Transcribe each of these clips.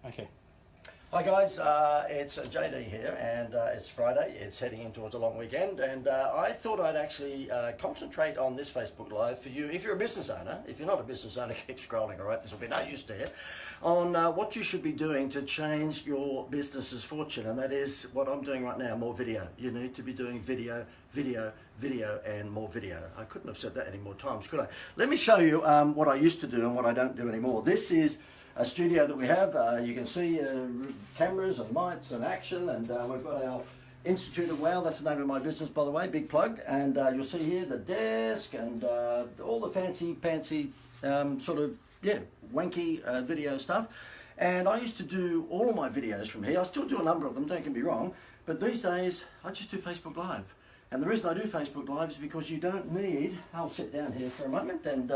Okay. Hi guys, it's JD here, and it's Friday. It's heading in towards a long weekend, and I thought I'd actually concentrate on this Facebook Live for you. If you're a business owner, if you're not a business owner, keep scrolling, all right? This will be no use to you. On what you should be doing to change your business's fortune, and that is what I'm doing right now, more video. You need to be doing video, and more video. I couldn't have said that any more times, could I? Let me show you what I used to do and what I don't do anymore. This is a studio that we have. You can see cameras and lights and action, and we've got our Institute of Wow. That's the name of my business, by the way, big plug. And you'll see here the desk and all the fancy sort of, wanky video stuff. And I used to do all of my videos from here. I still do a number of them, don't get me wrong, but these days I just do Facebook Live. And the reason I do Facebook Live is because you don't need, I'll sit down here for a moment and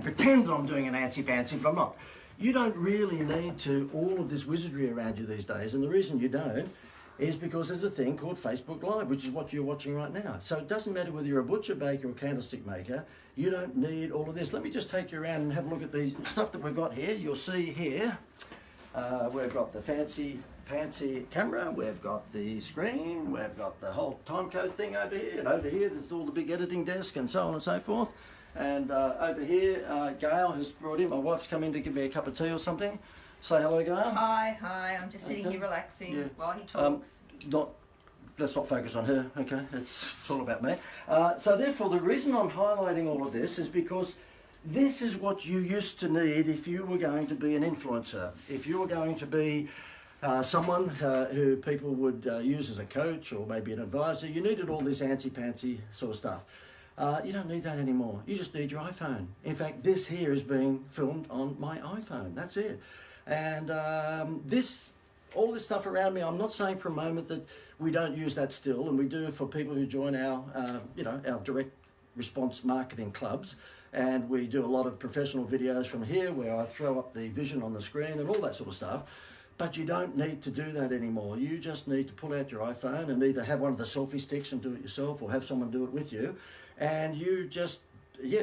pretend that I'm doing an antsy-pantsy, but I'm not. You don't really need to all of this wizardry around you these days, and the reason you don't is because there's a thing called Facebook Live, which is what you're watching right now. So it doesn't matter whether you're a butcher, baker, or candlestick maker, you don't need all of this. Let me just take you around and have a look at these stuff that we've got here. You'll see here, we've got the fancy camera, we've got the screen, we've got the whole time code thing over here, and over here there's all the big editing desk and so on and so forth. And over here, Gail has brought in, my wife's come in to give me a cup of tea or something. Say hello, Gail. Hi, I'm just sitting here relaxing while he talks. Let's not focus on her, okay? It's all about me. So therefore, the reason I'm highlighting all of this is because this is what you used to need if you were going to be an influencer, if you were going to be someone who people would use as a coach or maybe an advisor. You needed all this antsy-pantsy sort of stuff. You don't need that anymore. You just need your iPhone. In fact, this here is being filmed on my iPhone. That's it. And all this stuff around me, I'm not saying for a moment that we don't use that still, and we do for people who join our, our direct response marketing clubs. And we do a lot of professional videos from here where I throw up the vision on the screen and all that sort of stuff. But you don't need to do that anymore. You just need to pull out your iPhone and either have one of the selfie sticks and do it yourself or have someone do it with you. And you just,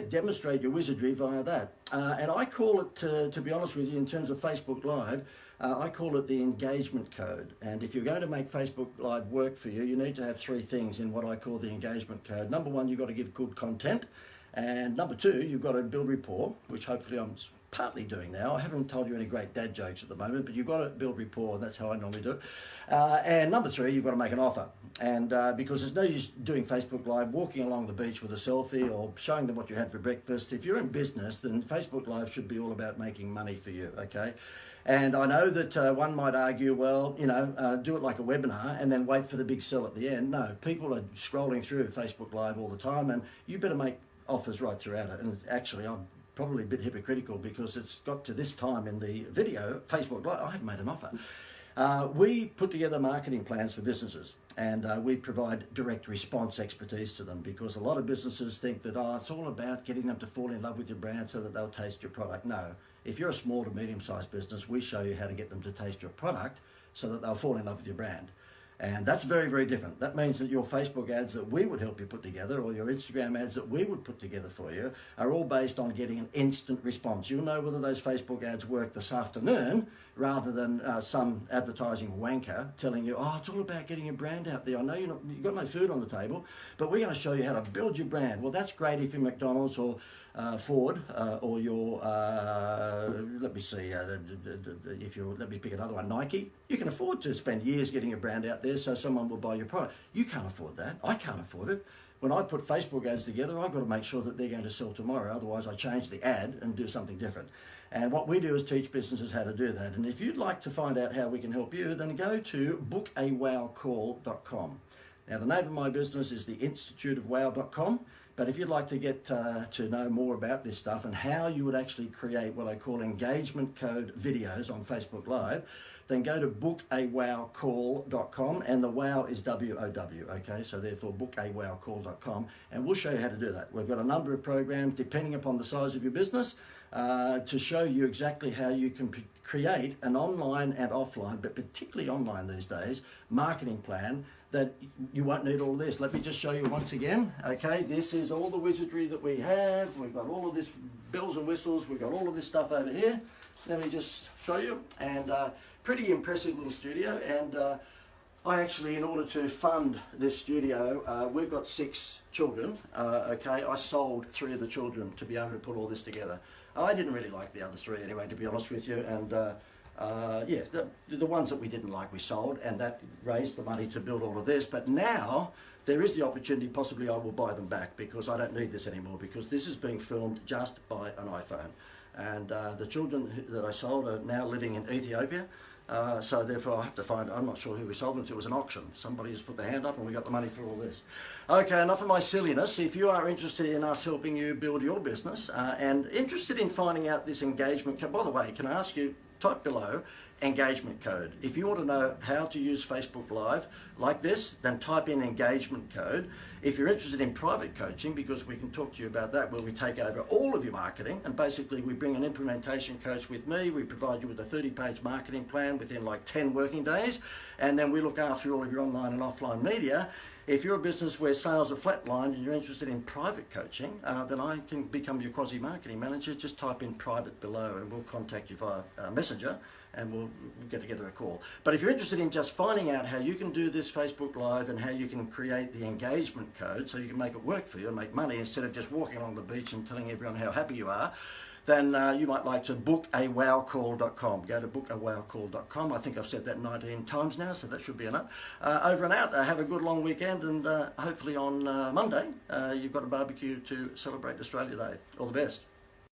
demonstrate your wizardry via that. And I call it, to be honest with you, in terms of Facebook Live, I call it the engagement code. And if you're going to make Facebook Live work for you, you need to have three things in what I call the engagement code. Number one, you've got to give good content. And number two, you've got to build rapport, which hopefully I'm partly doing now. I haven't told you any great dad jokes at the moment, but you've got to build rapport, and that's how I normally do it. And number three, you've got to make an offer. And because there's no use doing Facebook Live, walking along the beach with a selfie or showing them what you had for breakfast. If you're in business, then Facebook Live should be all about making money for you, okay? And I know that one might argue, well, do it like a webinar and then wait for the big sell at the end. No, people are scrolling through Facebook Live all the time, and you better make offers right throughout it. And actually, I'm probably a bit hypocritical because it's got to this time in the video, Facebook Live, I haven't made an offer. We put together marketing plans for businesses, and we provide direct response expertise to them, because a lot of businesses think that, it's all about getting them to fall in love with your brand so that they'll taste your product. No, if you're a small to medium-sized business, we show you how to get them to taste your product so that they'll fall in love with your brand. And that's very, very different. That means that your Facebook ads that we would help you put together, or your Instagram ads that we would put together for you, are all based on getting an instant response. You'll know whether those Facebook ads work this afternoon rather than some advertising wanker telling you, it's all about getting your brand out there. I know you've got no food on the table, but we're going to show you how to build your brand. Well, that's great if you're McDonald's or Ford or your, let me see, let me pick another one, Nike. You can afford to spend years getting your brand out there so someone will buy your product. You can't afford that. I can't afford it. When I put Facebook ads together, I've got to make sure that they're going to sell tomorrow. Otherwise, I change the ad and do something different. And what we do is teach businesses how to do that. And if you'd like to find out how we can help you, then go to bookawowcall.com. Now, the name of my business is the instituteofwow.com. But if you'd like to get to know more about this stuff and how you would actually create what I call engagement code videos on Facebook Live, then go to bookawowcall.com, and the wow is W-O-W, okay? So therefore bookawowcall.com, and we'll show you how to do that. We've got a number of programs, depending upon the size of your business, to show you exactly how you can create an online and offline, but particularly online these days, marketing plan that you won't need all this. Let me just show you once again. Okay, this is all the wizardry that we have. We've got all of this bells and whistles. We've got all of this stuff over here. let me just show you. And pretty impressive little studio. And I actually, in order to fund this studio, we've got 6 children, okay, I sold 3 of the children to be able to put all this together. I didn't really like the other 3 anyway, to be honest with you, and yeah, the ones that we didn't like we sold, and that raised the money to build all of this. But now there is the opportunity, possibly I will buy them back, because I don't need this anymore, because this is being filmed just by an iPhone. And the children that I sold are now living in Ethiopia. So therefore I have to find, I'm not sure who we sold them to, it was an auction. Somebody just put their hand up and we got the money for all this. Okay, enough of my silliness. If you are interested in us helping you build your business and interested in finding out this engagement code, by the way, can I ask you, type below engagement code. If you want to know how to use Facebook Live like this, then type in engagement code. If you're interested in private coaching, because we can talk to you about that, where we take over all of your marketing, and basically we bring an implementation coach with me, we provide you with a 30-page marketing plan within like 10 working days, and then we look after all of your online and offline media. If you're a business where sales are flatlined and you're interested in private coaching, then I can become your quasi-marketing manager. Just type in private below and we'll contact you via Messenger, and we'll get together a call. But if you're interested in just finding out how you can do this Facebook Live and how you can create the engagement code so you can make it work for you and make money instead of just walking along the beach and telling everyone how happy you are, then you might like to bookawowcall.com. Go to bookawowcall.com. I think I've said that 19 times now, so that should be enough. Over and out. Have a good long weekend, and hopefully on Monday you've got a barbecue to celebrate Australia Day. All the best.